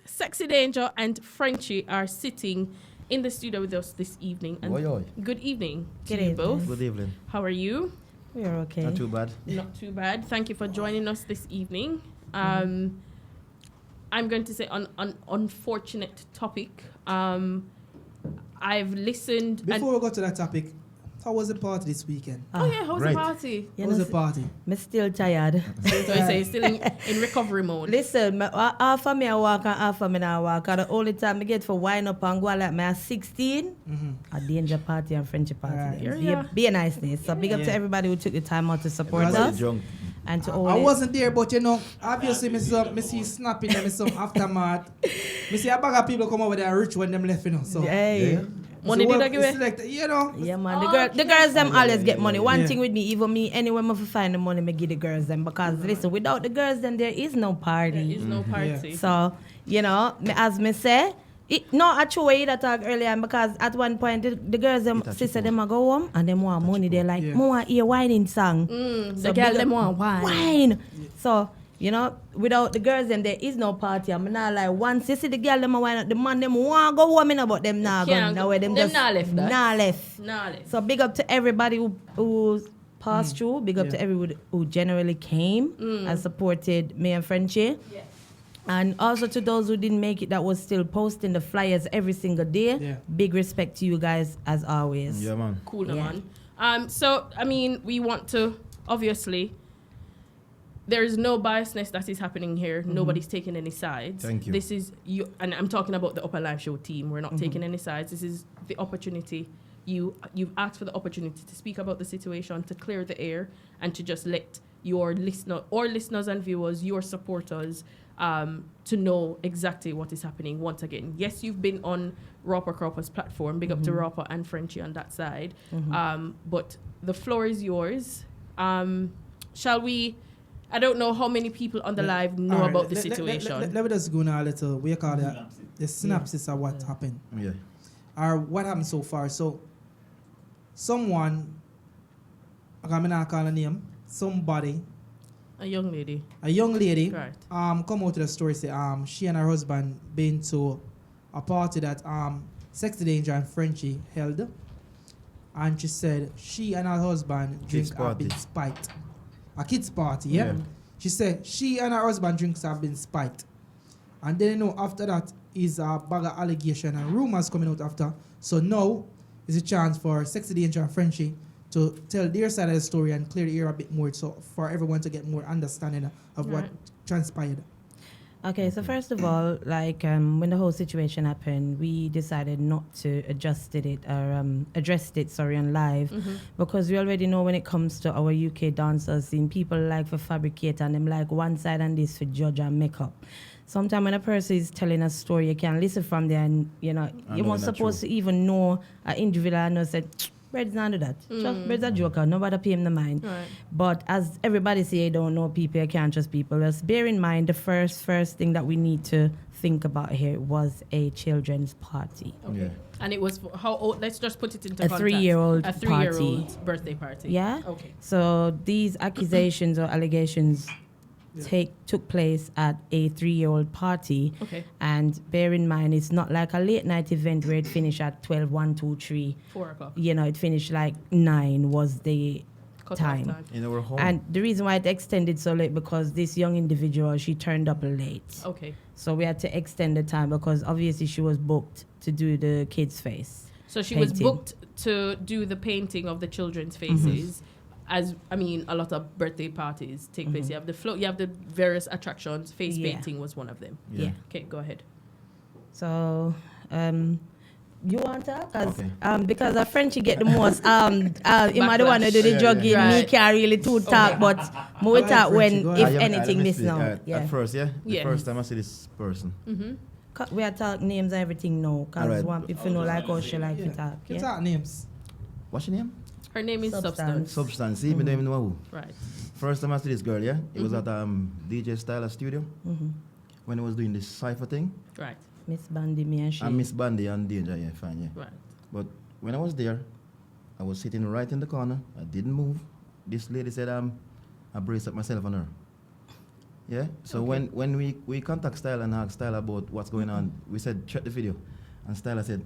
SexcDanger and Frenchie are sitting in the studio with us this evening. And good evening to you both. Good evening. How are you? We're okay. Not too bad. Not too bad. Thank you for joining us this evening. I'm going to say on an unfortunate topic. I've listened. Before we go to that topic, how was the party this weekend? How was the party? How was the party? I'm still tired. So I say still in recovery mode. Listen, half of me I walk and half of me I walk. And the only time I get for wind up and go like me at 16, a danger party and friendship party. Right. Be a niceness. So big up to everybody who took the time out to support us. And to all I wasn't there, but you know, obviously, I see snapping them some aftermath. I see a bag of people come over there rich when them left, you know. So, money did I give it? You know. Yeah, man. The girls them always get money. One thing with me, even me, anywhere I find the money, I give the girls them. Because listen, without the girls them, there is no party. There is no party. So, you know, as me say, no, actually, that talk earlier because at one point the girls them sister them go home and them want money. They're like, more hear whining song. So the girl them want wine. So, you know, without the girls them there is no party. I'm not like once you see the girl them wine, the man them want go home in but them not going nowhere. Them just not left. Not left. So big up to everybody who passed through. Big up to everyone who generally came and supported me and Frenchie. Yeah. And also to those who didn't make it that was still posting the flyers every single day. Yeah. Big respect to you guys as always. Yeah, man. Cool, man. So, I mean, we want to, obviously, there is no biasness that is happening here. Nobody's taking any sides. Thank you. This is you, and I'm talking about the Upper Live Show team. We're not taking any sides. This is the opportunity. You've asked for the opportunity to speak about the situation, to clear the air, and to just let your listeners and viewers, your supporters, to know exactly what is happening once again. Yes, you've been on Rapper Cropper's platform. Big up to Rapper and Frenchie on that side. But the floor is yours. Shall we... I don't know how many people on the live know about the situation. Let me just go now a little, we call it the synopsis of what happened. Yeah. Or what happened so far. So, someone, I'm not calling a name, somebody, A young lady, right. Come out to the story, say she and her husband been to a party that SexcDanger and Frenchie held, and she said she and her husband drink have been spiked. A kids party, yeah? She said she and her husband drinks have been spiked, and then you know after that is a bag of allegation and rumors coming out after. So now is a chance for SexcDanger and Frenchie to tell their side of the story and clear the air a bit more, so for everyone to get more understanding of what transpired. Okay, so first of all, like when the whole situation happened, we decided not to addressed it on live, because we already know when it comes to our UK dancers scene, people like for fabricate and them like one side and this for judge and make up. Sometimes when a person is telling a story, you can listen from there and you know you're not supposed to even know an individual and know said. Bread's not do that. Bread's a joker. Nobody pay him the mind. Right. But as everybody say, you don't know people, you can't trust people. Just bear in mind the first thing that we need to think about here was a children's party. Okay. Yeah. And it was how old? Let's just put it into a context. 3-year-old A 3-year-old birthday party. Yeah. Okay. So these accusations or allegations took place at a 3-year-old party. Okay. And bear in mind, it's not like a late night event where it finished at 12, 1, 2, 3. 4 o'clock. You know, it finished like 9 was the time. In our home. And the reason why it extended so late because this young individual, she turned up late. Okay. So we had to extend the time because obviously she was booked to do the kid's face. So she was booked to do the painting of the children's faces. As I mean, a lot of birthday parties take place. You have the float, you have the various attractions. Face painting was one of them. Yeah. Okay, go ahead. So, you want to talk? Because a Frenchie get the most. You might want to do the jogging. Me can't really talk, but more talk when, if anything, this now. At first, the first time I see this person. We are talk names and everything now, because one people know like how she like to talk. You talk names. What's your name? Her name is Substance. Substance. See, me don't even know who. Right. First time I see this girl, it was at DJ Styler studio when I was doing this cypher thing. Right. Miss Bandy, me and she. And Miss Bandy and Danger, fine, Right. But when I was there, I was sitting right in the corner. I didn't move. This lady said, I braced up myself on her. Yeah. So when we contact Style and ask Style about what's going on, we said check the video, and Style said,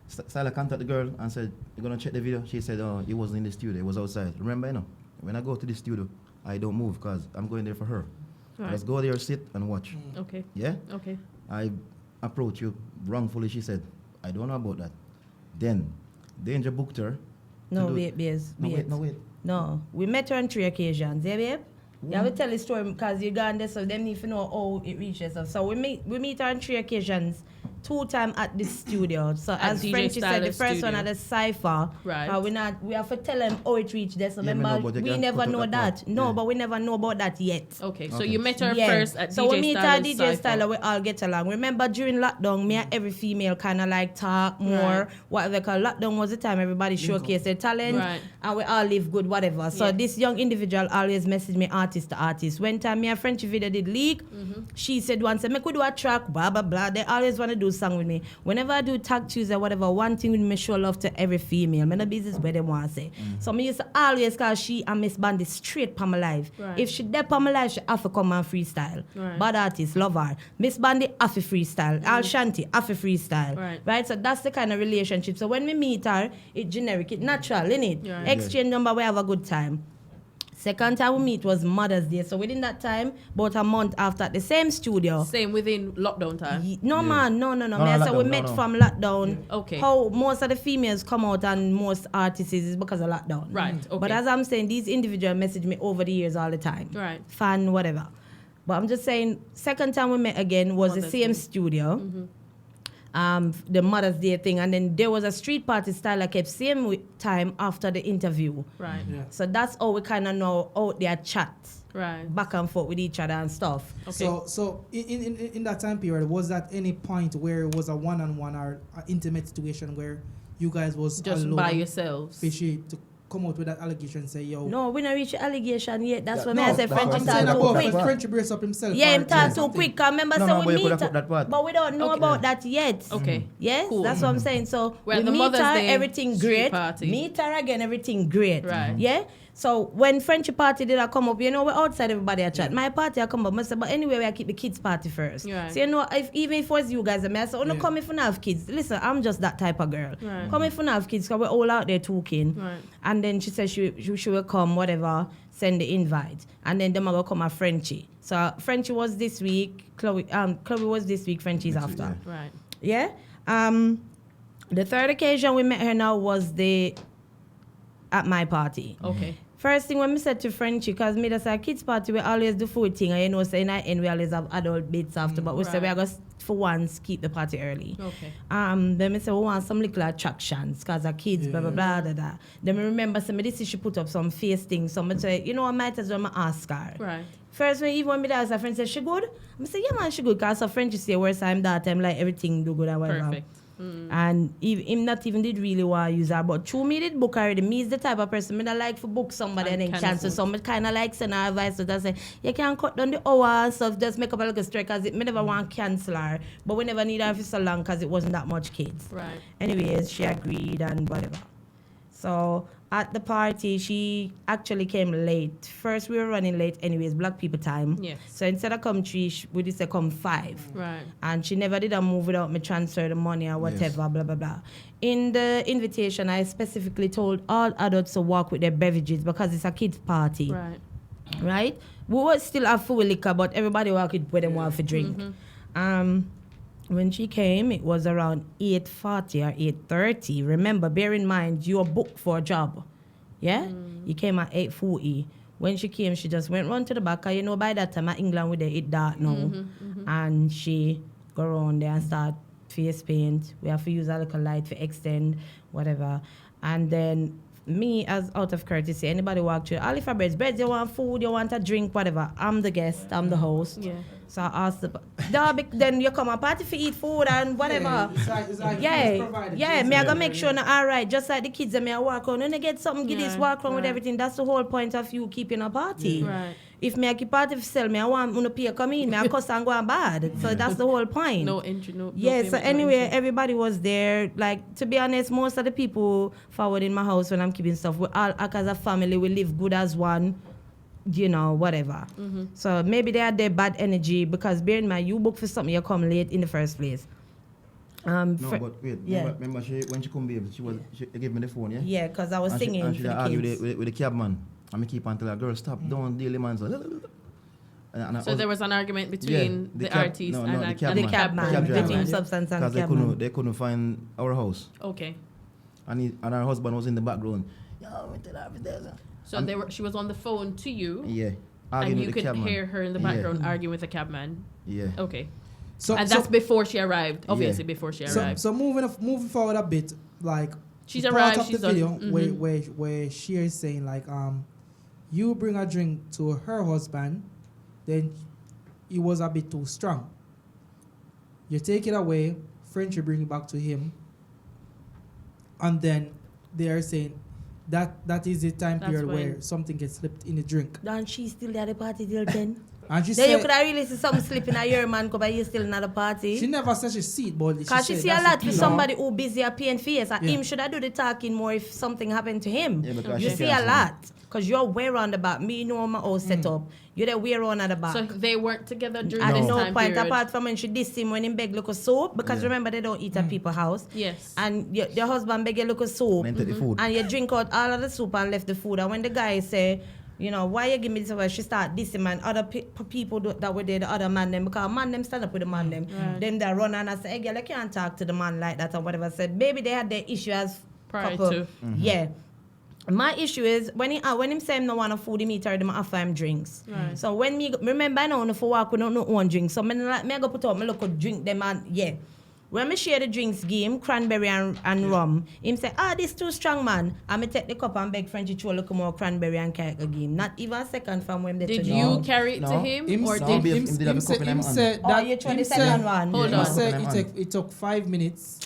Style contact the girl and said you're gonna check the video. She said, oh, he wasn't in the studio, he was outside. Remember, you know, when I go to the studio, I don't move because I'm going there for her. Right. Let's go there, sit and watch. Okay. Yeah. Okay. I approached you wrongfully. She said, I don't know about that. Then Danger booked her. No, wait. No, we met her on 3 occasions, yeah, babe? Yeah, we tell the story because you're gone there, so them need to know how it reaches us. So we meet her on 3 occasions, 2 times at the studio. So as DJ Frenchie said, the first studio. one at the Cypher. Right. We have to tell them how it reached there. So Yeah, remember, we never know that. No, Yeah. but we never know about that yet. Okay. So you met her Yeah. first at so DJ we meet her Styler's DJ Cypher. Styler, we all get along. Remember during lockdown, me and every female kind of like talk more. Right. What they call lockdown was the time everybody showcased their talent, Right. and we all live good, whatever. So Yeah. this young individual always messaged me artist to artist. When time me and Frenchie video did leak, she said once, "Me could do a track, blah blah blah." They always want to do song with me. Whenever I do Tag Tuesday, whatever, one thing with me show love to every female. Me no business where they want to say. So me used to always call she and Miss Bandy straight pa my life. Right. If she dead pa my life, she have to come and freestyle. Right. Bad artist, love her. Miss Bandy have to freestyle. Al Shanti have to freestyle. Right. So that's the kind of relationship. So when we meet her, it generic, it natural, innit? Right. Exchange number, we have a good time. Second time we meet was Mother's Day. So within that time, about a month after, at the same studio. Same within lockdown time. No, man, no. No, Me, so we lockdown, met no. from lockdown. Okay. How most of the females come out and most artists is because of lockdown. Right. Okay. But as I'm saying, these individuals message me over the years all the time. Right. Fan, whatever. But I'm just saying, second time we met again was the Mother's same Day. studio. The Mother's Day thing, and then there was a street party style I kept same time after the interview. Right. Yeah. So that's how we kind of know out there chat Right. back and forth with each other and stuff. Okay. So in that time period, was that any point where it was a one-on-one or an intimate situation where you guys was Just alone, by yourselves. Fishy, to come out with that allegation and say, yo. No, we not reach the allegation yet. That's what no, I said. that's French what I'm talk saying too about quick. French brace up himself. Yeah, or him talk too something. quick. Cause remember, No, so but we you could meet, have put that part. but we don't know Okay. about that yet. Okay. Yes, Cool. that's what I'm saying. So We're at we the meet Mother's her, Day everything street great. party. Meet her again, everything great. Right. Yeah. So when Frenchie party did I come up, you know, we're outside everybody at chat. My party I come up, I say, but anyway, we keep the kids party first. Right. So you know, even if it was you guys, I say, oh no, Yeah. come if you not have kids. Listen, I'm just that type of girl. Right. Come if you not have kids, cause we're all out there talking. Right. And then she said she will come, whatever, send the invite. And then them will come a Frenchie. So Frenchie was this week, Chloe was this week, Frenchie's Next week, after. Right. Yeah. The third occasion we met her now was at my party. Okay. First thing when me said to Frenchie, because me that's a kids party, we always do food thing, and you know, saying at end we always have adult bits after, but we say we Right. are going for once keep the party early. Okay. Then me say we want some little attractions, because our kids, blah blah blah da da. Then me remember say me this is she put up some face things, so me say, you know, I might as well me ask her. Right. First when even when me ask her friend say she good, I say yeah man she good, because her friend she say where's time that time like everything do good and whatever. Perfect. And him not even did really want to use her, but true me did book already. Me is the type of person me that like to book somebody and then cancel. So me kind of like send her advice to say you can cut down the hours, so just make up a little strike, because me never want to cancel her, but we never need her for so long because it wasn't that much kids. Right. Anyways, she agreed and whatever. So at the party, she actually came late. First, we were running late anyways, black people time. Yes. So instead of come 3, we just say come 5. Right. And she never did a move without me transfer the money or whatever, blah, blah, blah. In the invitation, I specifically told all adults to walk with their beverages because it's a kids' party. Right. Right? We would still have full liquor, but everybody walk with what they want to drink. When she came, it was around 8:40 or 8:30. Remember, bear in mind, you are booked for a job. Yeah? You came at 8:40. When she came, she just went run to the back. 'Cause you know, by that time, at England, with it dark now. And she go around there and start face paint. We have to use a little light for extend, whatever. And then me, as out of courtesy, anybody walk through, all if I breads, you want food, you want a drink, whatever. I'm the guest, I'm the host. Yeah. So I asked then you come a party for eat food and whatever. Yeah, me I gonna make sure all right, just like the kids and me I walk around. When they get something, get this walk around with everything. That's the whole point of you keeping a party. Right. If me I keep party for sell me, I want to pay come in, me I cuss and go and bad. So that's the whole point. No entry, no. Yeah, no so payment, no anyway, entry. everybody was there. Like, to be honest, most of the people forward in my house when I'm keeping stuff, we all act as a family, we live good as one. you know, whatever. So maybe they had their bad energy because bear in mind, you book for something, you come late in the first place. No, but wait. yeah. Remember when she come, babe, she gave me the phone, yeah? Yeah, because I was singing And for she the argued kids. with the cab man. And I keep on telling her, girl, stop, don't deal the man. So there was an argument between the artist and the cab man. cab driver. Between Substance and Because the cab man. they couldn't find our house. Okay. And her husband was in the background. Yo, tell her this. So she was on the phone to you. Yeah. And Arguing you with the could cab man. hear her in the background arguing with the cabman. Yeah. Okay. So And that's before she arrived. Obviously, before she arrived. So moving forward a bit, like She's the arrived. part of She's the video done. where she is saying like you bring a drink to her husband, then it was a bit too strong. You take it away, Frenchie bring it back to him, and then they are saying that is the time period where something gets slipped in the drink. And she's still at the party till 10. And she Then you said could have really see something slipping at your man because you're still not at the party. she never said she see it, but Because she said see a that's lot the with thing. somebody who busy at paying face. And Yeah. him should have do the talking more if something happened to him. Yeah, because You she see can't a lot. Because you're way around the back. Me know my own setup. You're there way around at the back. So they weren't together during At this no time point period. apart from when she dissed him when him beg look of soup. Because Yeah. remember they don't eat at people's house. Yes. And your husband beg you look of soup. And take the food. And you drink out all of the soup and left the food. And when the guy say, you know, why you give me this away? She start dissing man. Other people that were there, the other man them, because man them stand up with the man them. Them that run and I say, hey girl, I can't talk to the man like that or whatever. Said, baby, they had their issue as Prior couple. to. Yeah. My issue is when him say him no want no food, he tell him offer him drinks. Right. So when me remember I know no for walk with no one drink. So me go put up my local drink them and yeah. When me share the drinks game, cranberry and rum, him say, this too strong, man. And me take the cup and beg Frenchie to look more cranberry and carry game. Not even a second from when they Did told you me. carry it to No. him? Or No, did babe. Him did have a cup in him him hand. said Oh, that you tried him the said- second one. Hold He on. said it took 5 minutes,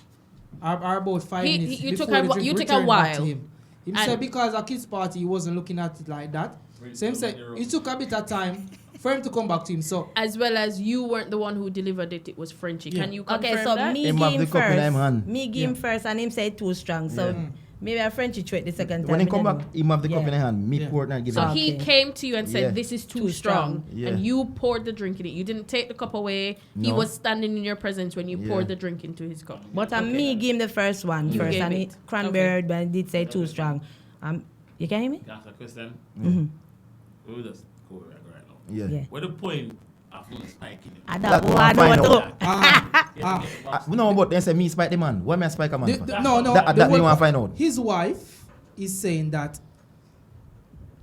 or about 5 He- minutes. you before took a the wh- drink you took a returned back to while. him. He And- said because a kids party, he wasn't looking at it like that. So him said it took a bit of time for him to come back to him. So As well as you weren't the one who delivered it, it was Frenchie. Yeah. Can you confirm Okay, so that? me Him give have him the cup in him hand. first. Me give him first and him say it too strong. So Yeah. maybe a Frenchie tried the second time. When he me come don't back, know. he have the cup Yeah. in his hand. Me Yeah. pour it and give So him. Okay. he came to you and said, Yeah. this is too Too strong. strong. Yeah. And you poured the drink in it. You didn't take the cup away. He No. was standing in your presence when you Yeah. poured the drink into his cup. But Okay. me give him the first one You first. gave And it. it cranberry, but I did say too strong. You can hear me? That's a question. Mm-hmm. We will just go right now. Yeah. Yeah. What the point of not spiking it? I That don't one know find what to. No, but they say me spike the man. Why me I spike a man? for? no, That the me one- want to find out. his wife is saying that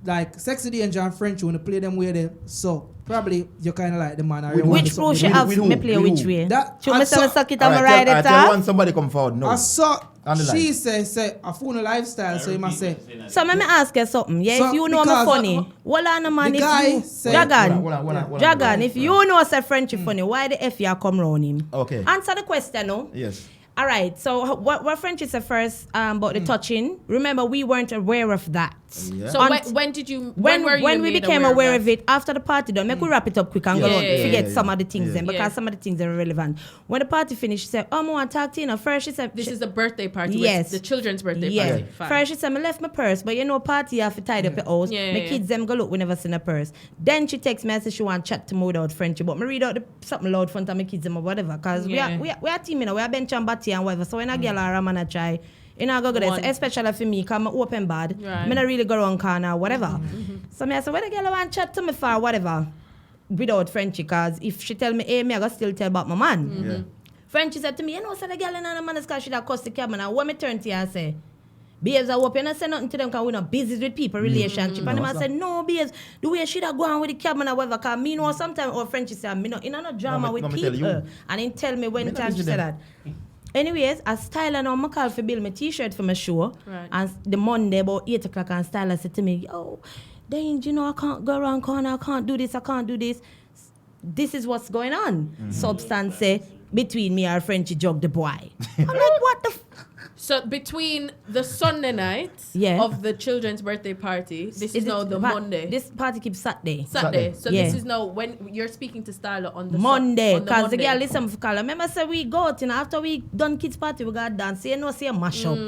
like SexcDanger and Frenchie when they play them where they so probably you kind of like the man. With Which pro she With have who? me play With which who? way? That- Should I me saw- suck it All and right, ride it tell off? one somebody come forward. No. I saw On the she line. say a phone lifestyle, so you must say So let me ask you something. Yeah, So, if you know me because, funny, well on man the if guy you said- Dragon, Hold on. Dragon, if you know say Frenchie funny, why the F you come round him? Okay. Answer the question, no? Yes. All right. So what Frenchie said first about the touching. Remember, we weren't aware of that. Yeah. So when did you? When were you when we made became aware of that? it after the party done, make we wrap it up quick and go Yeah, on. yeah, Forget yeah. some of the things then because Yeah. some of the things are relevant. When the party finished, she said, I want to talk to you. Now, first she said, This is the birthday party. Yes. The children's birthday yeah. party. Fine. First she said, I left my purse, but you know, party you have to tidy up your house. Yeah, my yeah, kids them go look, we never seen a purse. Then she texts me and says she want to chat to me without Frenchie, but me read out something loud front of my kids them or whatever. Because Yeah. we are team, you know, we are bench and batty and whatever. So when I get a man I try, you know, I go there, One. especially for me, because I'm open bad. Right. Me not really go around corner or whatever. So me I say, when the girl want to chat to me for whatever, without Frenchie, because if she tell me, hey, me I go still tell about my man. Yeah. Frenchie said to me, you know, so the girl and the man is because she that cuss the cabman. And when me turn to her and say, babes, I hope you not say nothing to them because we're not busy with people relationship. And the man said, no, babes, the way she that go on with the cabman or whatever, because me know sometimes, or Frenchie said, me not in no drama No, with me tell people. you. And then tell me when Me not time she busy said them. that. Anyways, I style and I call for build my t-shirt for my show. Right. And the Monday about 8 o'clock and style said to me, yo, Dane, you know, I can't go around corner, I can't do this. This is what's going on. Substance say, between me and Frenchie jug the boy. I'm like, what the So between the Sunday night of the children's birthday party, this is now the Monday. This party keeps Saturday. So this is now when you're speaking to Styler on the Monday. Because the girl listen for call. Remember say we go out, after we done kids party, we got dance. You know, say a mash up.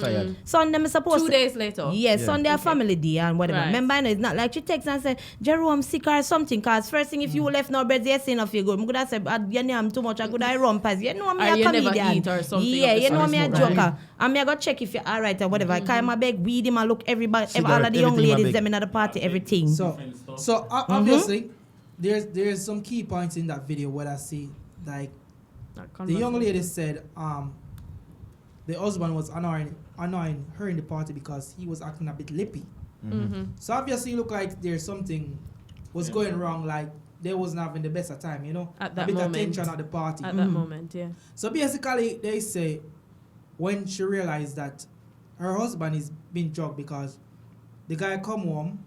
Sunday me supposed 2 days later. Sunday a family day and whatever. Right. Remember, it's not like she texts and say, Jerome sick or something. Because first thing, if you left no bread, you say enough you good. I'm going to say, you know I'm too much. I could I run past. You know me a comedian. Never eat or something. Yeah, you know me a joker. I'm going to check if you're all right or whatever. I carry my bag, weed him, I look everybody, all of the young ladies, them in the party, everything. So obviously, there's some key points in that video where I see, like, the young lady said, the husband was annoying her in the party because he was acting a bit lippy. So obviously, it looked like there's something was going wrong, like they wasn't having the best of time, you know, at that a bit moment. of tension at the party. At that moment, yeah. So basically, they say when she realized that her husband is being drugged because the guy come home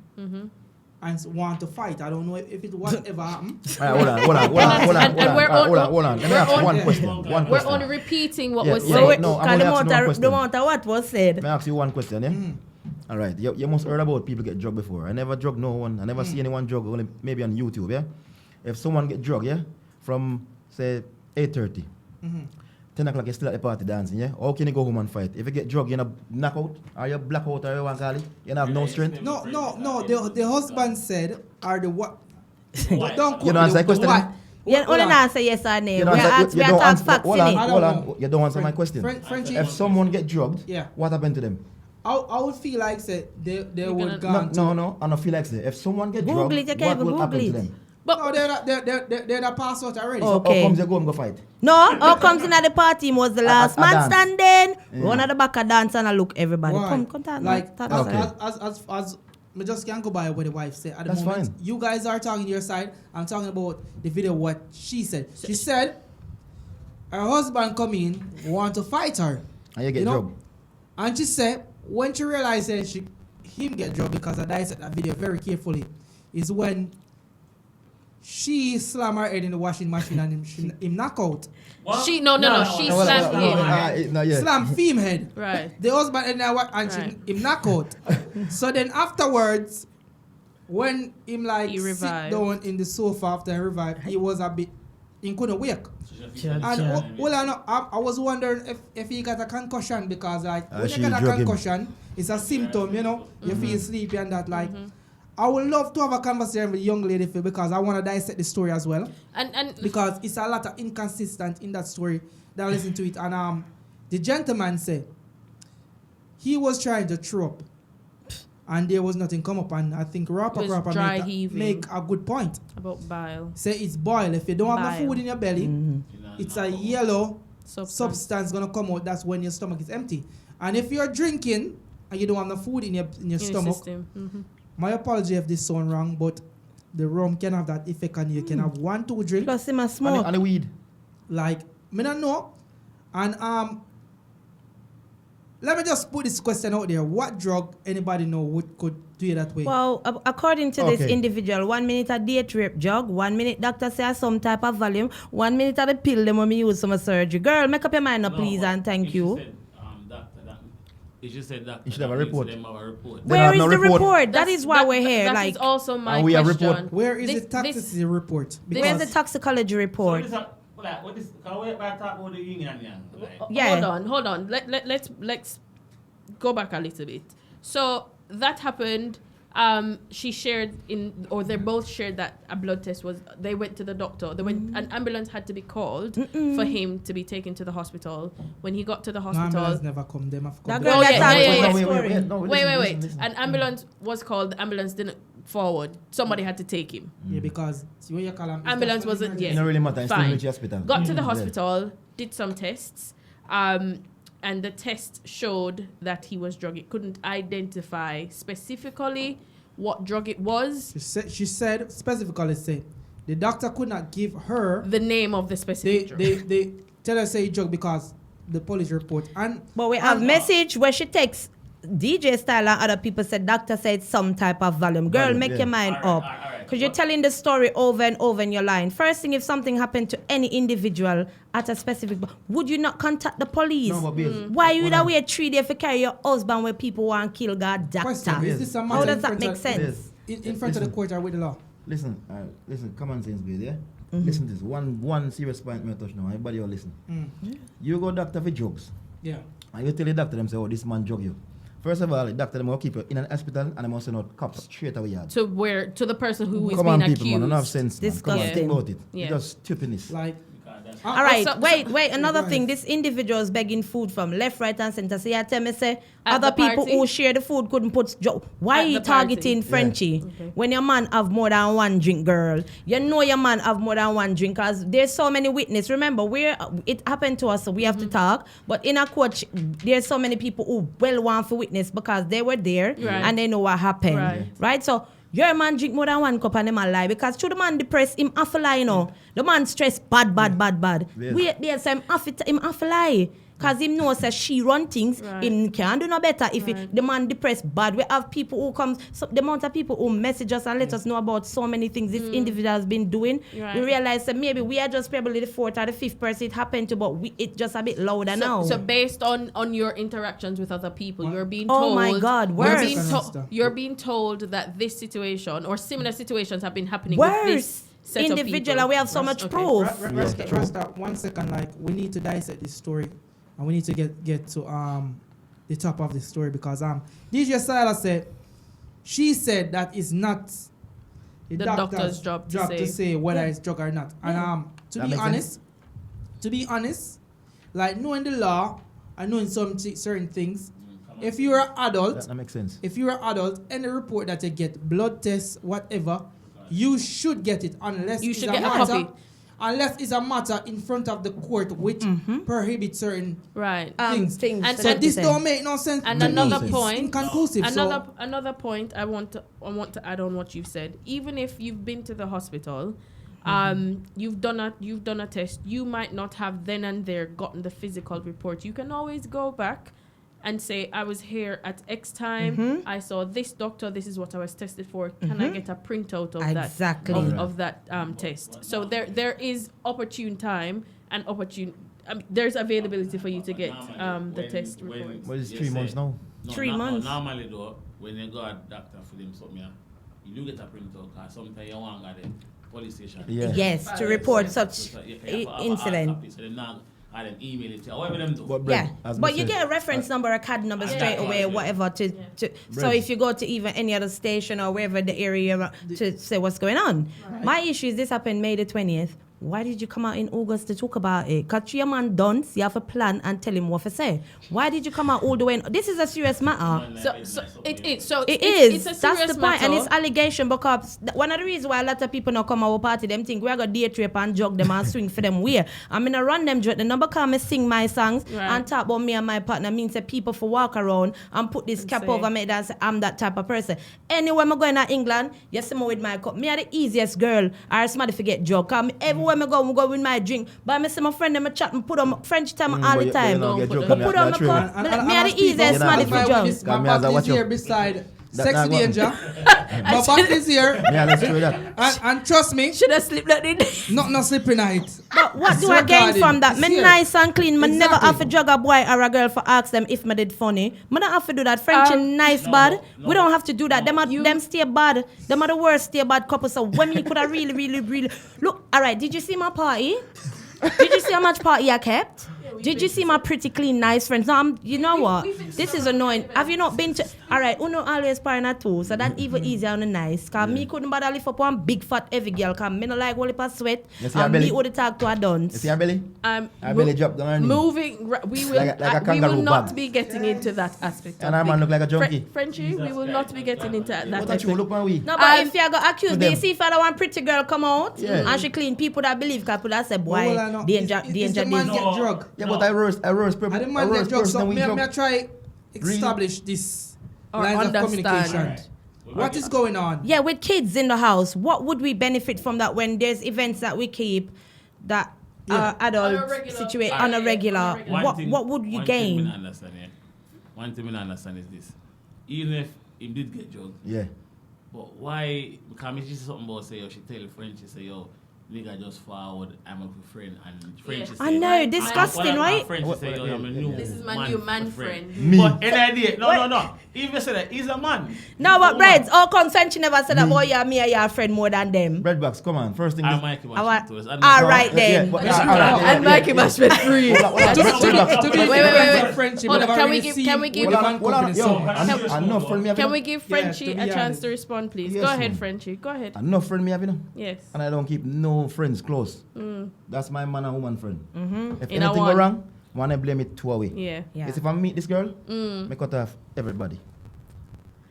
and want to fight. I don't know if it whatever happened. Hold on. Let me ask one question. We're only repeating what was said. said. The amount of what was said. Let me ask you one question, yeah? All right. You must heard about people get drugged before. I never drugged no one. I never see anyone drug, only maybe on YouTube, yeah? If someone get drugged, yeah, from, say, 8:30, 10 o'clock, you're still at the party dancing, yeah? How can you go home and fight? If you get drugged, you're not knockout, or you black out, or you want to call it, you have no strength? No. The husband said, are the what? Don't you don't answer the question? You only answer yes or no. We talk facts, hold on. You don't answer my question. Frenchie, if someone get drugged, what happened to them? I would feel like say they would go. No. I don't feel like say if someone get drugged, what will happen to them? But no, they're the pass out already. Okay. So how comes you go and go fight? No, how comes in at the party was the last man standing. Run at the back of dance and I look everybody. Why? Come talk. Like Okay. as me just can't go by what the wife said. At the That's moment, fine. you guys are talking your side. I'm talking about the video. What she said. She said her husband come in want to fight her. And you get drugged. And she said when she realized that him get drugged because I dissected that video very carefully is when she slammed her head in the washing machine and him knock out. What? She slammed him. Slam film head. Right. The husband and him knock out. So then afterwards, when him like He sit revived. down in the sofa after he revived, he was a bit, he couldn't wake. And I was wondering if he got a concussion because like when you get a concussion, it's a symptom, you know, you feel sleepy and that like. I would love to have a conversation with the young lady because I want to dissect the story as well. And because it's a lot of inconsistent in that story that I listen to it. And the gentleman said he was trying to throw up and there was nothing come up. And I think Rapper make a good point. About bile. Say it's boil. If you don't have the food in your belly, it's a yellow substance going to come out. That's when your stomach is empty. And if you're drinking and you don't have the food in your stomach, my apology if this sound wrong, but the rum can have that effect and you can have 1-2 drinks. Plus him a smoke. And the weed. Like, me not know. And let me just put this question out there. What drug anybody know could do it that way? Well, according to this individual, 1 minute a date rape drug, 1 minute doctor say some type of volume, 1 minute of the pill them when me use some surgery. Girl, make up your mind now, please, and thank you. You should say that. You should have a report. Where is the report? That is why we're here. That is also my we question. Report. Where is the toxicity report? Where's the toxicology report? Hold on. Let's go back a little bit. So that happened. She shared they both shared that a blood test was. They went to the doctor. An ambulance had to be called for him to be taken to the hospital. When he got to the hospital, no, ambulance never come. Them have come. Wait. An ambulance was called. The ambulance didn't forward. Somebody had to take him. Yeah, because when you call ambulance wasn't. Yeah, it don't really matter. Fine. Hospital. Got to the hospital. Did some tests. And the test showed that he was drugged. It couldn't identify specifically what drug it was. She said specifically, the doctor could not give her the name of the specific drug. They tell her say drug because the police report. But we have message where she texts DJ style and other people said doctor said some type of volume. Girl, make your mind up. Because you're telling the story over and over in your line. First thing, if something happened to any individual at a specific, would you not contact the police? No, but Why you would wait 3 days for carry your husband where people want to kill God doctor? Question, is this a matter How does in that front make of- sense? In front of the court or with the law? Listen, common sense, baby, yeah? Listen to this. One serious point me touch now. Everybody will listen. You go doctor for drugs. Yeah. And you tell the doctor them say, oh, this man drug you. First of all, the doctor them will keep you in an hospital and they must send out cops straight away. Yard. To the person who is Come being on, people, accused. man. Don't have sense, man. Come on, Disgusting. think about it. Yeah. It's just stupidness. Like, All right, so- wait. Another Go thing. ahead. This individual is begging food from left, right, and center. So you tell me, say, At other the people party? who share the food couldn't put. Why At are you the party? targeting Frenchie? Okay. When your man have more than one drink, girl? You know your man have more than one drink, cause there's so many witnesses. Remember, it happened to us, so we have to talk. But in a court, there's so many people who well want for witness because they were there Right. and they know what happened. Right? So. Your man drink more than one cup and him a lie because should the man depressed, him half a lie, you know. The man stressed bad. Yes. Wait there, so him half a lie. Because him knows that she run things, Right. him can't do no better if Right. the man depressed bad. We have people who come, so the amount of people who message us and let us know about so many things this individual has been doing. Right. We realize that maybe we are just probably the 4th or the 5th person it happened to, but it's just a bit louder now. So based on your interactions with other people, you're being Oh told. my God, You're worse. you're being told that this situation or similar situations have been happening Worse. with this set of Individual, people. and we have so much Okay. proof. Rasta, 1 second, like, we need to dissect this story. And we need to get to the top of the story because DJ Sila said, she said that it's not the doctor's job to say whether it's drug or not. And to That be makes honest, like knowing the law and knowing some certain things, if you're an adult, That makes sense. if you're an adult, any report that you get, blood tests, whatever, you should get it unless You it's should a get a matter, copy. unless it's a matter in front of the court which prohibits certain Right. things. And So this 100%. don't make no sense. And to another me. It's point- inconclusive. Another point I want to add on what you've said. Even if you've been to the hospital, you've done a test, you might not have then and there gotten the physical report. You can always go back and say, I was here at X time, I saw this doctor, this is what I was tested for. Can I get a printout of Exactly. that test? So there is opportune time and there's availability for you to get the test report. Well, it's 3 months now. 3 months. Normally though, when you go at doctor for them something, you do get a printout because sometimes you want to go to the police station. Yeah. Yes, to report such So you have to have a hard incident. copy, so they now and then email it to you. Whatever them do. But, Yeah, as but we you said, get a reference number, a CAD number straight away, Yeah. whatever. So Bread. if you go to even any other station or wherever the area to say what's going on. My issue is this happened May the 20th. Why did you come out in August to talk about it? Because your man done, so you have a plan and tell him what to say. Why did you come out all the way? This is a serious matter. So it is. So It it's is. a serious That's the point, matter. and it's allegation because one of the reasons why a lot of people now come our party, them think we're gonna date rape and jug them and swing for them where. I'm gonna run them the number come and sing my songs Right. and talk about me and my partner means that people for walk around and put this And cap say- over me that say I'm that type of person. Anywhere I'm going to England, you see me with my cup. Me are the easiest girl or somebody forget jug. Cause everywhere I go with my drink. But I see my friend them a chat and put on French time all but the you time. don't get Don't joke, put Me me put a- on me my a true. cup. Me are the easiest man man to if speak you up. jug. Come My here, as a back is watch here out. beside That not SexcDanger. My back is here. Yeah, let's do that. And trust me, Should have slipped that in. not slipping night. But what do It's I gain recorded. from that? It's Me here. nice and clean. Me never Exactly. have to jug a boy or a girl for ask them if me did funny. Me don't have to do that. French nice bad. We don't have to do that. Them stay bad. Them are the worst stay bad couple. So when me could have really look. All right. Did you see my party? Did you see how much party I kept? Did you see my pretty clean nice friends? No, you know what? This is annoying. Have you not been to? All right, Uno always partying at two, so that even easier on the nice. Cause me couldn't bother lift up one big fat heavy girl. Cause me no like all the sweat. You see her And belly? me would talk to a You dunce. see her belly? Her Mo- belly drop down her knee. we will Like a we kangaroo will not bag. be getting into that aspect. And of her man it. look like a junkie. Frenchie, we will not be getting into that. What a aspect. true look man we. No, but Um, if you got accused, to they them. see if I one pretty girl come out Yeah. and she clean, people that believe, cause people that say, boy, Well, I know. danger, Is danger, the man danger. get drug? Yeah, but I roast purple. I didn't man get drug. So me I try establish this Or lines of understand. communication. What is going on? Yeah, with kids in the house, what would we benefit from that when there's events that we keep that Yeah. adult situation on a regular? What would you gain? One thing I understand is this. Even if he did get drugged, Yeah. But why? Because me just something about say, yo, she tell Frenchie say, yo, nigga just forward, I'm a friend, and Frenchie say, I know, disgusting, right? Frenchie say, yo, I'm a new This is my new man friend. Me. But any idea? No. Even say that he's a man. No, but Breads, all consent, she never said that, boy, yeah, me and your friend more than them. Breadbox, come on. First thing I is... might keep All watching to us. right then. And Mikey must be free. To be Wait. Frenchie, Hold on, never can we really give- seen can we give- what the man Hold on, company yo, say. enough friend me have Can you we know? give Yeah, Frenchie to be a chance honest. to respond, please? Yes, Go ahead, ma'am. Frenchie. Go ahead. Enough friend me have you know? Yes. And I don't keep no friends close. That's my man and woman friend. If In a anything one. go wrong, wanna blame it two away. Yeah. Yeah. Yes, if I meet this girl, me cut off everybody.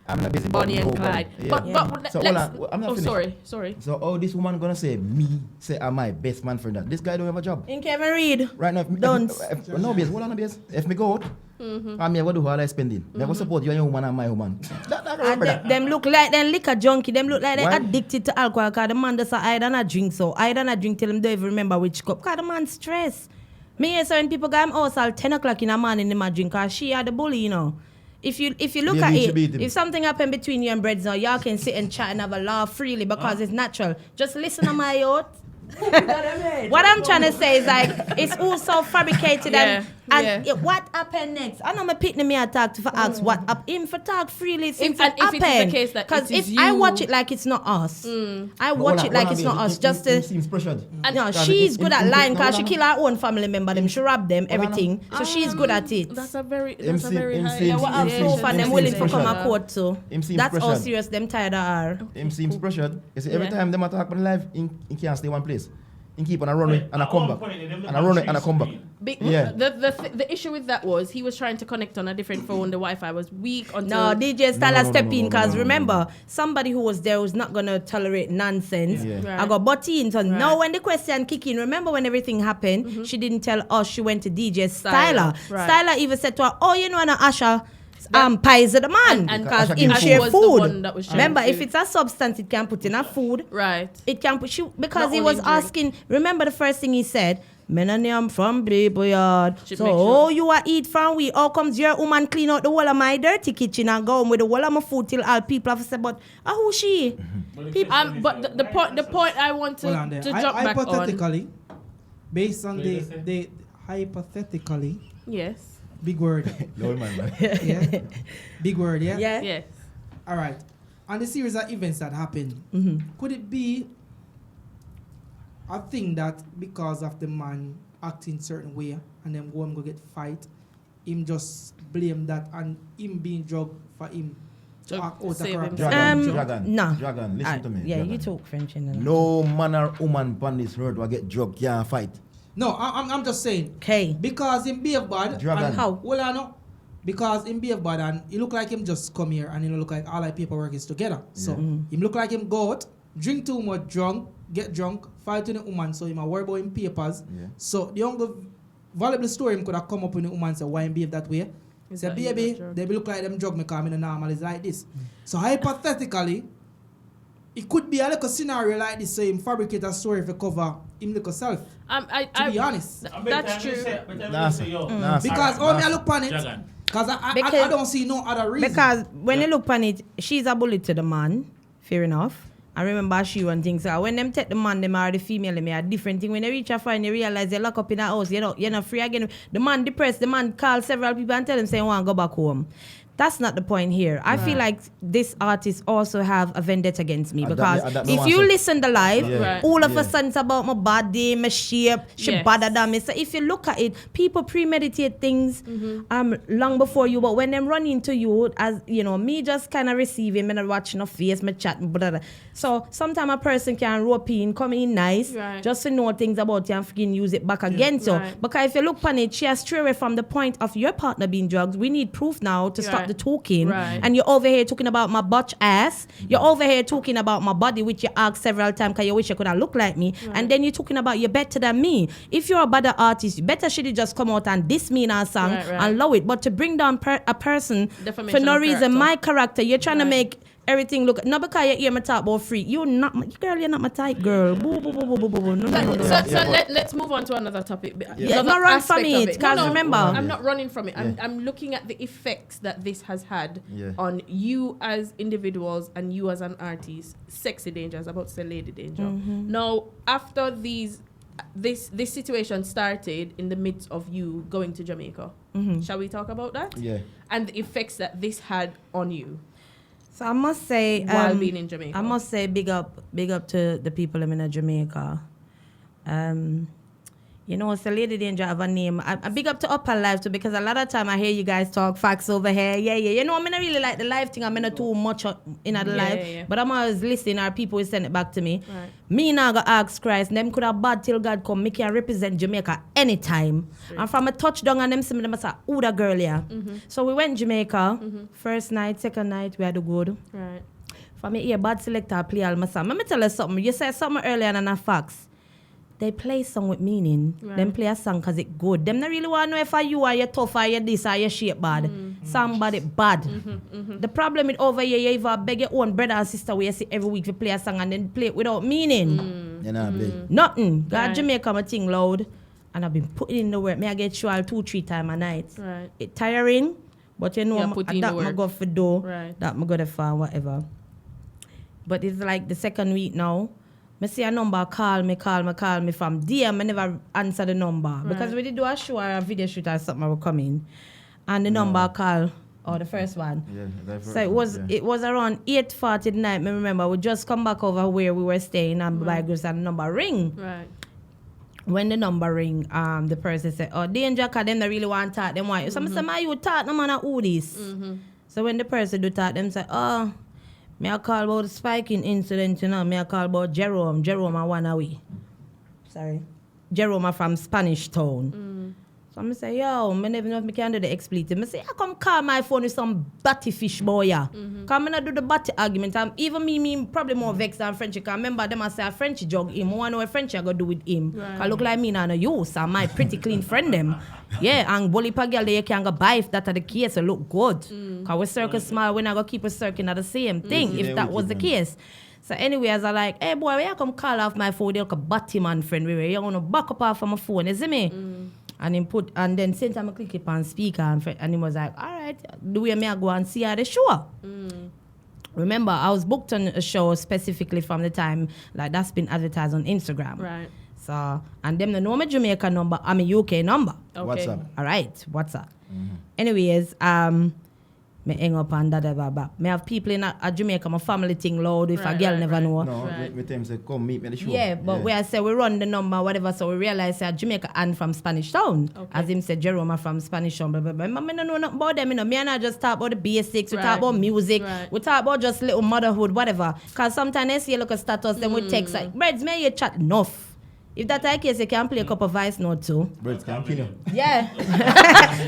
I'm not busy. Bonnie and nobody. Clyde. Yeah. But So, let's. hold on, I'm not Oh, finished. sorry. So all this woman gonna say me say I'm my best man friend. That this guy don't have a job. In Kevin Reed. Right now, Don't. no base, hold on, no base. If me go out, I'm here, what do all I spending? Never support you and your woman and my woman. That And them look like them liquor junkie. Them look like they Why? addicted to alcohol. Cause the man does I don't drink so. I don't drink till him don't even remember which cup. Cause the man stress. Me hear certain people go him house at 10 o'clock in the morning in my drink. Cause she had the bully, you know. If you look Maybe at you should beat it, him. if something happen between you and Breads now, y'all can sit and chat and have a laugh freely because it's natural. Just listen to my youth. What I'm trying to say is like it's also fabricated and what happened next? I know my pitney me attack to ask what up him for talk freely since and it if it is the happened. case that Because it is if I you- watch it like it's not us, I watch it like it's not us. Just to seems pressured. no, she's good at lying because she kill her own family member. Them she rob them everything, so she's good at it. That's a very Him high. seems- What have him proof seems- and him them willing seems to come pressured. a court too. Him seems That's how pressured. serious them tired of her. Him seems pressured. You see, every Yeah. time them attack on live, he can't stay one place. He keep on a running and a come back. And a running and a come back. Yeah. The issue with that was he was trying to connect on a different phone. The Wi-Fi was weak until No, DJ Stella no, step no, in no, because no, no, remember, somebody who was there was not going to tolerate nonsense. Yeah. Right. I got butty in. So Right. now when the question kick in, remember when everything happened, she didn't tell us she went to DJ Styler, Styler. right. Styler even said to her, oh, you know, Asha, pies of the man. And Because Asha him Asha share was the one food. that was sharing Remember, if food. it's a substance, it can put in a food. right. It can put because Not he only was drink. asking. Remember the first thing he said. Men and I'm from Brebo Yard. Should So make sure. you are eat from we. How comes your woman clean out the whole of my dirty kitchen and go on with the whole of my food till all people have to say, but who she? But the point I want Hold on to there. jump back on. Hypothetically, based on What the did you say? hypothetically, Yes. big word, No, man. yeah, big word, yeah. Yeah. Yes. All right. On the series of events that happened, could it be a thing that because of the man acting certain way and then go and go get fight, him just blame that and him being drugged for him to Drug- act out of save character? Dragon, nah. Dragon, listen to me. Yeah, Dragon. you talk French in No man or woman on this earth will get drunk, can't fight. No, I'm just saying. Okay. Because him behave bad. Dragon. And How? Well, I know. Because him behave bad and he look like him just come here and he look like all our paperwork is together. So him look like him go out, drink too much drunk, get drunk, fight with the woman, so him a worry about him papers. Yeah. So the only valuable story him could have come up with the woman and say why him behave that way. Is Say that he baby, got drugged? they be look like them drug me because I'm normal is like this. So hypothetically, it could be a little scenario like this, so him fabricate a story for cover him little self. To be honest. That's true. Because all me I look on it, because I don't see no other reason. Because when you look on it, she's a bully to the man. Fair enough. I remember she and things. So when them take the man, them are the female, them are different thing. When they reach a friend, they realize they lock up in a house. You're not free again. The man depressed. The man call several people and tell them say, "I want to go back home." That's not the point here. I feel like this artist also have a vendetta against me because if you listen to live, Right. all of a sudden it's about my body, my shape, she Yes. bother than me. So if you look at it, people premeditate things long before you, but when them run into you, as you know, me just kind of receiving, me not watching no face, me chat, blah, blah. So sometimes a person can rope in, come in nice, Right. just to know things about you and freaking use it back against you. Right. Because if you look on it, she has strayed away from the point of your partner being drugged. We need proof now to stop Right. the talking. Right. And you're over here talking about my butt ass. You're over here talking about my body, which you asked several times because you wish you could have looked like me. And then you're talking about you're better than me. If you're a better artist, you better should just come out and diss me in our song Right, right. and love it. But to bring down a person Defamation for no of reason, character. my character, you're trying to make everything look. No, because you hear me talk about freak. You're not my girl. You're not my type, girl. Boo, boo, boo, boo, boo, boo. No. Let's move on to another topic. Yeah, not run from it. Because remember, I'm not running from it. I'm looking at the effects that this has had on you as individuals and you as an artist. Sexy Danger, I was about to say Lady Danger. Now, after this situation started in the midst of you going to Jamaica, shall we talk about that? Yeah. And the effects that this had on you. So I must say, while being in Jamaica, I must say, big up to the people in Jamaica. You know, it's a Lady Danger have a name. I big up to Upper Life too, because a lot of time I hear you guys talk facts over here. Yeah. You know, I mean, I really like the live thing. I'm not too much in the live, but I'm always listening. Our people will send it back to me. Right. Me now go ask Christ. Them could have bad till God come. Me can represent Jamaica anytime. Right. And from a touchdown and them see me, them say, "Who the girl here?" So we went Jamaica. First night, second night, we had a good. Right. For me, here bad selector play all my song. Let me tell you something. You said something earlier and a facts. They play song with meaning. Right. Them play a song because it good. Them not really want to know if you are you tough or you this or you shape bad. Somebody bad. The problem with over here, you even beg your own brother and sister where you see every week to play a song and then play it without meaning. You know, nothing. God Jamaica my thing loud. And I've been putting in the work. May I get sure 2-3 times a night. Right. It tiring, but you know that I go for do. Right. That I go for whatever. But it's like the second week now. I see a number call me from DM. I never answer the number. Right. Because we did do a show or a video shoot or something were coming. And the number call, the first one. Yeah, so it was around 8:40 at night. I remember we just come back over where we were staying and by grace and the number ring. Right. When the number ring, the person said, "Oh, Danger, cause them they really want to talk. Them want you." So I said, "My you talk no man who this?" So when the person do talk, them say, "Oh, me I call about the spiking incident, you know. Me I call about Jerome. Jerome I one away. Sorry. Jerome from Spanish Town." So I say, "Yo, me never know if me can do the expletive." I say, "I come call my phone with some batty fish boy, yeah." Come and do the batty argument. Even me probably more vexed than Frenchie. Cause remember them I say a Frenchie jog him. I want to know what Frenchie I go do with him. Right. Cause look like me now no use. So my pretty clean friend them. Yeah, and bully pa girl they can go buy if that are the case. So look good. Cause we circle small, we not go keep a circle at the same thing. If that was the case. So anyway, as I like, "Hey boy, where you come call off my phone? They'll batty man friend. Where you wanna back up off of my phone? You see me?" And then same time I click it on speaker and he was like, "All right, the way me I go and see how the show." Remember, I was booked on a show specifically from the time like that's been advertised on Instagram. Right. So and them the know my Jamaica number, I'm a UK number. Okay. What's up? All right, what's up? Anyways, me hang up and da. Me have people in a Jamaica, my family thing loud if a girl never know. No, with them say come meet me at the show. Yeah, but where I say we run the number, whatever, so we realize that Jamaica and from Spanish Town. Okay. As him said, Jerome from Spanish Town, blah, blah, blah. I don't know nothing about them, you know. Me and I just talk about the basics, we talk about music, we talk about just little motherhood, whatever. Because sometimes I see a look at status, then we text like, "Breds, may you chat enough?" If that's the case, you can play a couple of voice notes too. Breds can kill you. Yeah.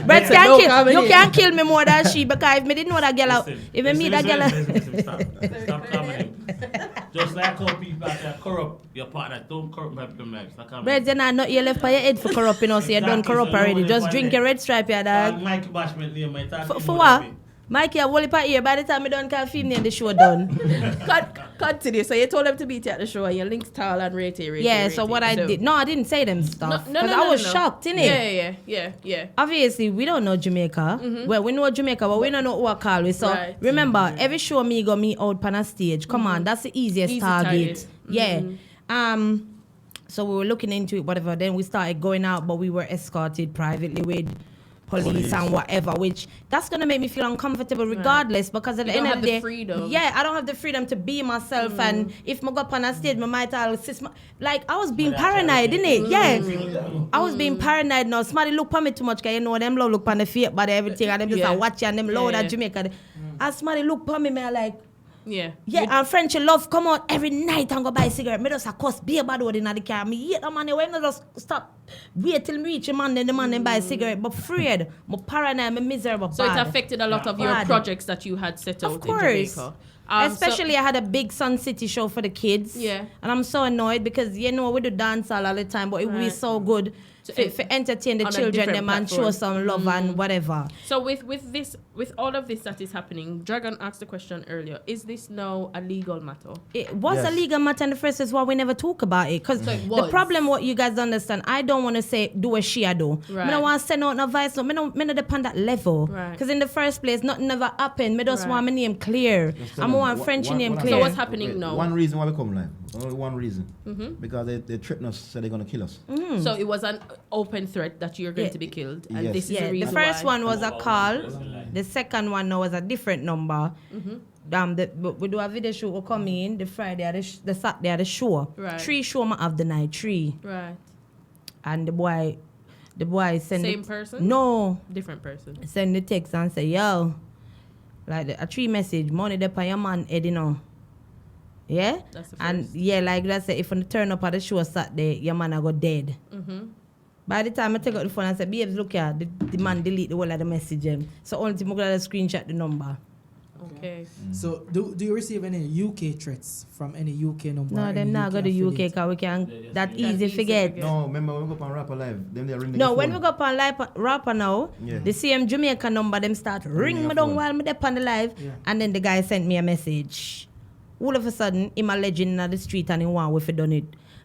Breds can kill. You can't kill me more than she, because if me didn't know that girl, if I meet that girl. Stop commenting. Just like how people that corrupt your partner, don't corrupt my people. Breds, you're not you left by your head for corrupting us, so you don't corrupt already. Just drink your red stripe, yeah, dog. Mike Bashment name, my talk. For what? Mikey, I will leave here. By the time I don't call film name, the show done. Continue. So you told them to beat you at the show and you linked Tal and Rate. Yeah, so what I did. No, I didn't say them stuff. Because I was shocked, innit? Yeah. Obviously, we don't know Jamaica. Well, we know Jamaica, but we don't know who I call we. So remember, every show me got me out on a stage. Come on, that's the easiest target. Yeah. So we were looking into it, whatever. Then we started going out, but we were escorted privately with police and whatever, which that's gonna make me feel uncomfortable regardless, because at the end of the day, I don't have the freedom to be myself. And if I go up on a stage, I might like I was being paranoid, didn't it? Yeah, I was being paranoid. Now somebody look at me too much, cause you know them love look on the feet, but everything, and them just watching and them loud at Jamaica. As somebody look at me, I like. Yeah, and Frenchie love come out every night and go buy cigarette. Me just a cuss be about it in the car. Me hate the man when I just stop. Wait till me reach the man, then the man then buy a cigarette. But afraid, I'm paranoid, I'm miserable. So it affected a lot of your projects that you had set out in Jamaica. Especially I had a big Sun City show for the kids. Yeah. And I'm so annoyed because you know we do dance all the time, but it would be so good for entertain the on a children different them and show platform. some love and whatever. So with all of this that is happening, Dragon asked the question earlier: is this now a legal matter? It was Yes. a legal matter in the first place why we never talk about it. Because So it the was. problem, what you guys understand, I don't want to say do a she I do. Right. I don't want to send out no advice. No, me not depend that level. Right. Because in the first place, nothing never happened. Me just Right. want my name clear. Just tell I'm them want Frenchie name one- clear. So what's happening now? One reason why we come live. Only one reason. Mm-hmm. Because they threatened us, said they're gonna kill us. So it was an open threat that you're going Yeah. to be killed, and Yes. this is Yeah, the the reason first why. one was a call. The second one now was a different number. We do a video shoot. We come in the Friday, the Saturday, at the show. Right. 3 show I have the night 3, Right. and the boy send Same it, person? No, Different person. send the text and say, yo, like a 3 message, money there for your man head, you know. Yeah? That's the And first. yeah, like that say, if you turn up at the show Saturday, your man I go dead. Mm-hmm. By the time I take out the phone and say, babes, look here, the man delete the whole of the message. So only thing I got to screenshot the number. Okay. So do you receive any UK threats from any UK number? No, or them any not go to UK affiliate? because we can, They that just- easy That's easy forget. forget. No, remember when we go up on Rapper Live, them they ring the No, phone. when we go up on live rapper now, Yeah. the same Jamaica number, them start ring your me down phone. while me up on the live, Yeah. and then the guy sent me a message. All of a sudden, him a legend in the street and he want we fi done it.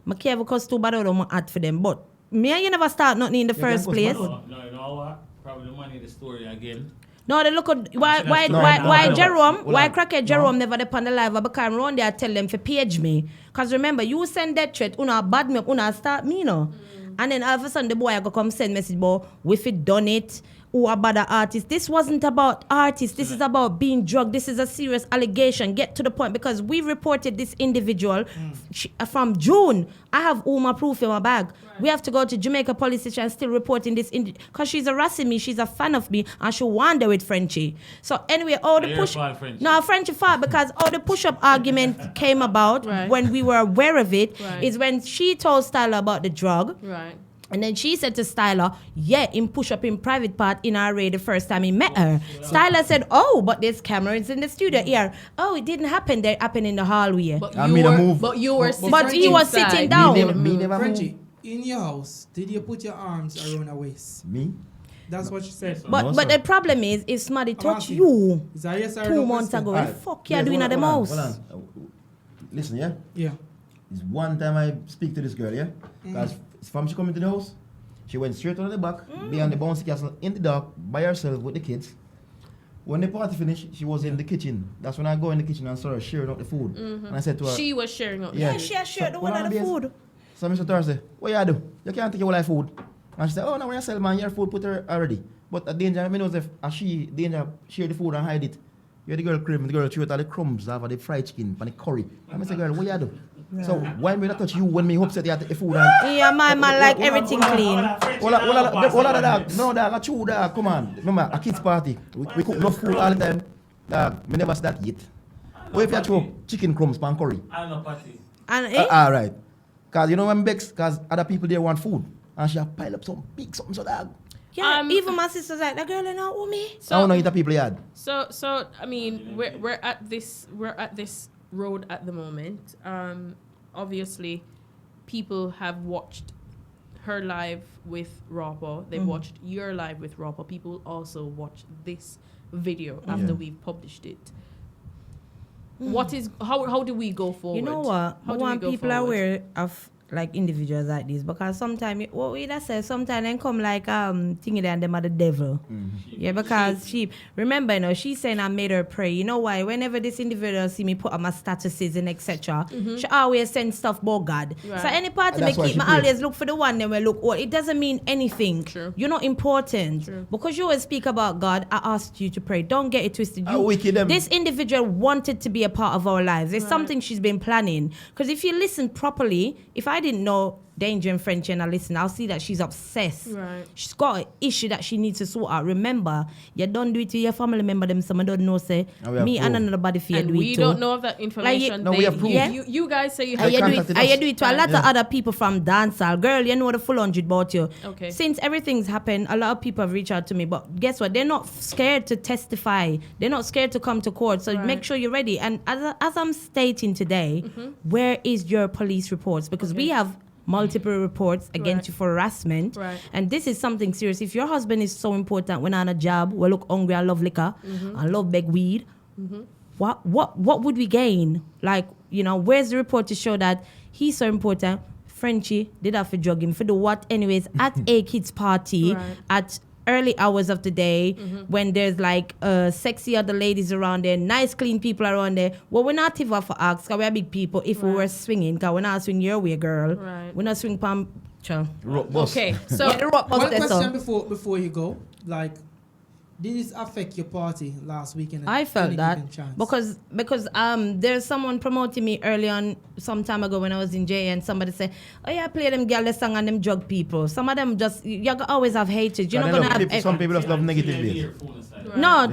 I care because too bad I don't add for them, but me and you never start nothing in the Yeah, first them place. cause No, you know what? Probably the money, the story again. No, they look at why No, Jerome, hold why on. Crackhead Jerome never depend the live because round there tell them to page me. Cause remember you send that threat, una bad me up, una start me no. And then all of a sudden the boy I go come send message about we fit done it. Who about the artist? This wasn't about artists. This is about being drugged. This is a serious allegation. Get to the point because we reported this individual from June. I have all my proof in my bag. We have to go to Jamaica police station and still reporting this because she's harassing me. She's a fan of me and she wander with Frenchie. So anyway, all the Your push. fault, Frenchie. No, Frenchie fought because all the push-up argument came about Right. when we were aware of it. Right. Is when she told Styler about the drug. Right. And then she said to Styler, yeah, him push up in private part in our raid the first time he met her. Styler said, oh, but there's cameras in the studio here. Oh, it didn't happen there, it happened in the hallway. But I you made a were, move. but you were sitting But he was inside. sitting down. Me never Frenchie, in your house, did you put your arms around her waist? Me? That's what she said. Yes, But No, but sir. the problem is, if somebody touch asking. you Is that yes or 2 no months question? ago, what the Alright. fuck you Yes, doing at the hold on, mouse? hold on. Listen, yeah? Yeah. It's one time I speak to this girl, yeah? Because from she come into the house, she went straight to the back, behind the bouncy castle, in the dark, by herself with the kids. When the party finished, she was in the kitchen. That's when I go in the kitchen and saw her sharing out the food. And I said to her, She was sharing out. Yeah. Yeah, she has shared the So, one of the what food. so Mr. Thursday, what you do? You can't take your life food. And she said, oh, no, when you sell man, your food put her already. But the danger, I mean, was if she danger share the food and hide it. You the girl crib, the girl threw out all the crumbs out of the fried chicken and the curry. And I said, girl, what you do? So why me not touch you when me upset you at the food? And Yeah, my man like everything clean. Hold on, dog. No, dog, a chew, dog. Come on. Remember, a kids party. We cook enough food all the time. Dog, me never start yet. What if you throw chicken crumbs pan curry? I don't know, Patty. And All right. Because you know I'm vexed because other people there want food. And she have pile up some big something so dog. yeah, even my sister's like, that girl ain't not with me. I don't know if the people yard. So I mean, we're at this road at the moment. Obviously, people have watched her live with Raw. They've watched your live with Raw. People also watched this video after Yeah. we've published it. What is how do we go forward? You know what? How I do we want go people forward? aware of like individuals like this because sometimes what we that say sometimes they come like thingy there and them are the devil. Yeah, because she remember, you know, she's saying I made her pray. You know why? Whenever this individual see me put up my statuses and etc., she always send stuff about God. Right. So any party And me that's why keep, she me pray. always look for the one that will look. Oh, it doesn't mean anything. True. You're not important True. because you always speak about God. I asked you to pray. Don't get it twisted. Ah, wicked them. This individual wanted to be a part of our lives. It's something she's been planning. Because if you listen properly, if I didn't know Danger and Frenchie and I listen, I'll see that she's obsessed. Right. She's got an issue that she needs to sort out. Remember, you don't do it to your family member. Them someone don't know. Say And we have me and proof. another body for you And do we it too. don't know of that information. No, we have proof. Yeah. You guys say you And have you do it, contacted and you us. do it to a lot of Yeah. other people from dancehall. Girl, you know the full 100 about you. Okay. Since everything's happened, a lot of people have reached out to me. But guess what? They're not scared to testify. They're not scared to come to court. So Right. make sure you're ready. And as I'm stating today, where is your police reports? Because we have multiple reports against you for harassment. Right. And this is something serious. If your husband is so important when on a job, we look hungry, I love liquor, I love beg weed, what would we gain? Like, where's the report to show that he's so important? Frenchie did have to drug him for the what anyways at a kid's party at early hours of the day when there's like sexy other ladies around there, nice clean people around there. Well, we're not even for ask because we're big people if we were swinging, because we're not swing your way, girl. Right. We're not swing palm. Okay, so one question before you go, like, did this affect your party last weekend? I felt that because there's someone promoting me early on some time ago when I was in J, and somebody said, "Oh yeah, play them girl song and them drug people." Some of them just you always have hatred. You're not gonna have some people just love negatively. No,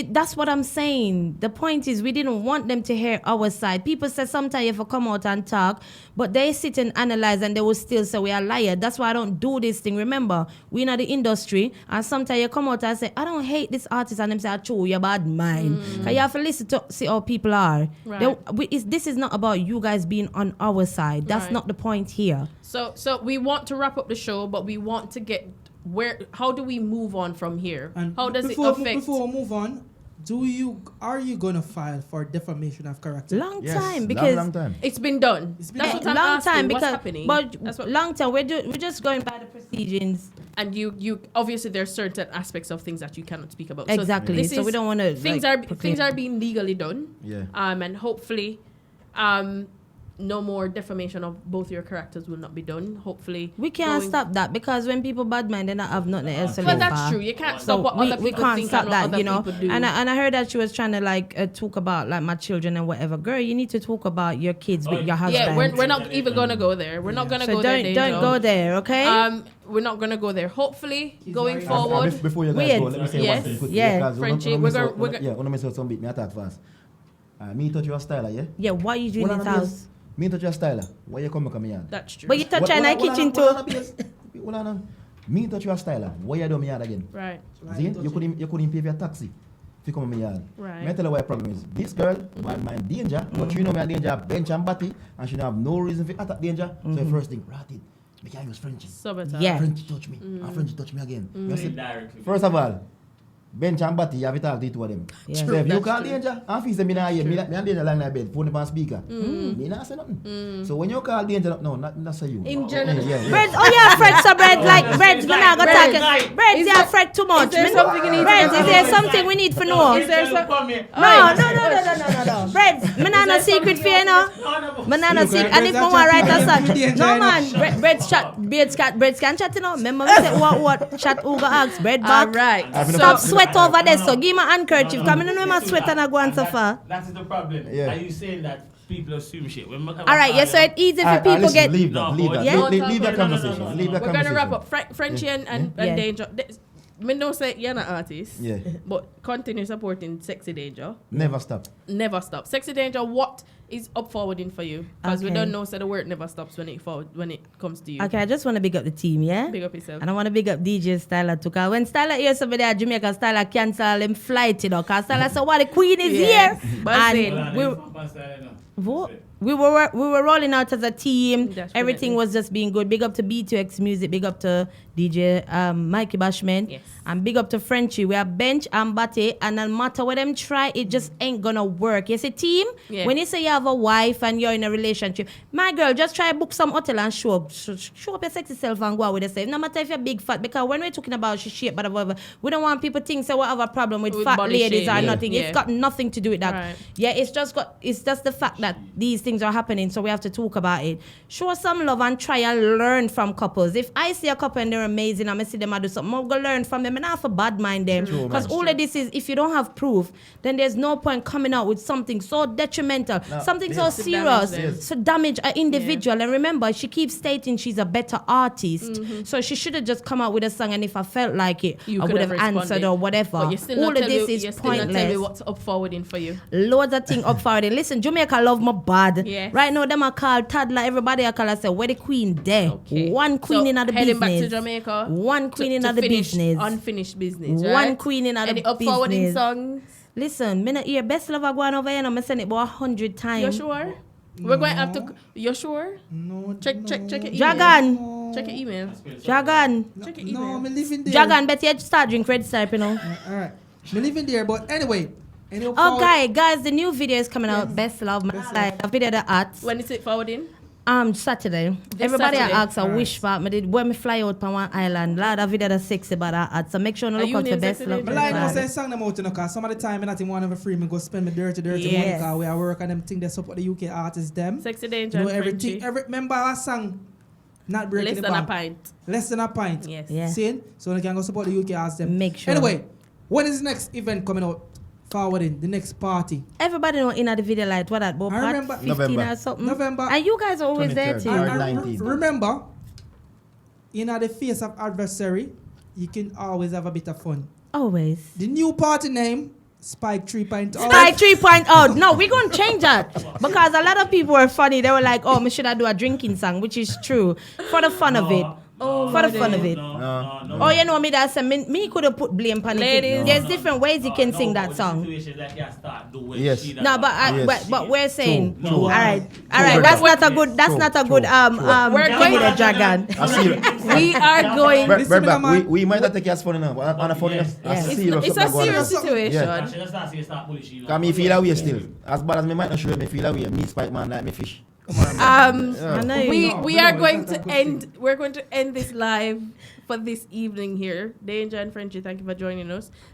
that's what I'm saying. The point is we didn't want them to hear our side. People say sometimes you have to come out and talk, but they sit and analyze and they will still say we are liars. That's why I don't do this thing. Remember, we're in the industry, and sometimes you come out and say, I don't hate this artist, and them say, "True, you're bad mind." You have to listen to see how people are. Right. This is not about you guys being on our side. That's not the point here. So we want to wrap up the show, but we want to get how do we move on from here? And how does it affect? Before we move on, are you gonna file for defamation of character? Long time, because long time. It's been done. That's what I'm long asking. time What's because happening? long time. We're just going by the proceedings. And you obviously there's certain aspects of things that you cannot speak about. Exactly. So we don't want to. Things are being legally done. Yeah. And hopefully, no more defamation of both your characters will not be done. Hopefully, we can't stop that, because when people bad mind, they not have nothing else to live But that's for. true. You can't stop what other people we can't think stop and that, what other people do. And I heard that she was trying to talk about like my children and whatever. Girl, you need to talk about your kids with your husband. Yeah, we're not even gonna go there. We're not gonna go there. Don't go there, okay? We're not gonna go there. Hopefully, going forward. Before you guys go, let me say one thing quickly. Yeah, Frenchie, we're gonna. Yeah, want to miss out some bit. Me attack fast. Me touch your styler, yeah. Yeah, what you doing in this house? Me touch your styler. Why you come come here? That's true. But you touch in the kitchen too. Me touch your styler. Why you do me yard again? Right. See, you couldn't pay for your taxi if you come in my yard. Right. Me tell you what the problem is. This girl, my danger, but you know me a danger, bench and batty, and she don't have no reason for attack danger. So the first thing, rat it. Me can't use Frenchie. Yeah. Frenchie touch me. And Frenchie touch me again. You see, first of all, bench and batty, you have to talk to the two of them. Yeah. So if you call danger, and if say me not here, me and danger lying in bed, phone up on speaker. Me not say nothing. So when you call danger, no, not say you. In general. Yeah. Bread, Fred, so bread, like bread's gonna go talk. Bread, yeah, Fred too much. Is there something you need? Bread, is there something we need to know? Is there some? No. Bread, me not no secret for you, no. Me not no secret. And if me want write a song, no man. Bread can chat, you know. Remember me say what chat who go ask bread back. All right. Stop sweat over there. So give me a handkerchief. Come in, no my sweat and I go on so far. That's the problem. Yeah. Are you saying that people assume shit? All right, yeah. So it's easy for people get. Leave that conversation. Leave that We're conversation. gonna wrap up. Frenchie and Danger. Me no say you're not artist. Yeah. But continue supporting Sexy Danger. Never stop. Never stop. Sexy Danger, what is up forwarding for you? Because we Okay. don't know, so the word never stops when it comes to you. Okay, I just want to big up the team, yeah? Big up yourself. And I want to big up DJ Styler too. Cause when Styler hears somebody at Jamaica, Styler cancel him flight, you know. Cause Styler said, "What, the queen is here?" And we were rolling out as a team. Definitely. Everything was just being good. Big up to B2X Music. Big up to DJ Mikey Bashman. Yes. And big up to Frenchie. We are bench and Bate. And no matter what them try, it just ain't gonna work. You see, team, when you say you have a wife and you're in a relationship, my girl, just try book some hotel and show up your sexy self and go out with yourself. No matter if you're big fat, because when we're talking about she shape, but whatever, we don't want people to think say we have a problem with fat ladies or nothing. It's got nothing to do with that. Right. Yeah, it's just the fact that these things are happening, so we have to talk about it. Show some love and try and learn from couples. If I see a couple and they're amazing, I'm gonna see them do something, I'm gonna learn from them and not for bad mind them. Because all of this is, if you don't have proof, then there's no point coming out with something so detrimental, something so serious, so damage an individual. And remember, she keeps stating she's a better artist, so she should have just come out with a song, and if I felt like it, I would have answered or whatever. But All of this is pointless. Tell me what's up forwarding for you. Loads of things up forwarding. Listen, Jamaica love my bad. Yes. Right now, them are called toddler. Everybody are called. I say, where the queen there? Okay. One queen So, in the heading business. back to Jamaica. One queen in to the finish business. Unfinished business. One Right? queen in the Any business. up forwarding songs? Listen, me not hear best lover go on over here. I'm send it about 100 times. You sure? We're going to have to. You're sure? No. Check your email. Jagan. No. Check your email. Jagan. Check your No, email. I'm living there. Jagan, bet you start drink red stripe, you know. All right. I'm living there, but anyway. Oh, guys, the new video is coming out. Best love, my life. The video that at When is it forwarding? Saturday. This Everybody Saturday? asks a wish for me did when me fly out from one island. Lot of video that sexy about that ad. So make sure you Are look you out for named best Sexy love. Danger? I like Right. to say song them out, you know, cause some of the time I not even want to free me go spend my dirty money Yes. cause we are work and them thing they support the UK artists them. SexcDanger You know and everything. Frenchie. Remember our song, not breaking Less the than a bank. pint. Less than a pint. Yes. Yeah. See? So they can go support the UK artists them. Make sure. Anyway, when is the next event coming out? Forwarding the next party. Everybody know in the video like what that about I part remember- 15 November. or something. November. And you guys are always there 23rd. too. Or And 19. remember, in the face of adversary, you can always have a bit of fun. Always. The new party name, Spike 3.0. Spike 3.0. No, we're going to change that. Because a lot of people were funny. They were like, oh, me should I do a drinking song, which is true. For the fun of it. For the fun of it. No. Oh, you know me that said me could have put blame on it. Ladies. There's different ways you can sing that song. Yes. No, but we're saying True. all right. True. That's not a good. That's True. not a good. We're give going- me the dragon. I see. We are going. We might not take it as fun enough. On a funny enough. Yes. It's a serious situation. Yeah. Cause me feel away still. As bad as me might not show me feel away. Me Spike man like me fish. I know you We know. we No, are it's going not a to good end. We're going to end this live for this evening here. Danger and Frenchie, thank you for joining us.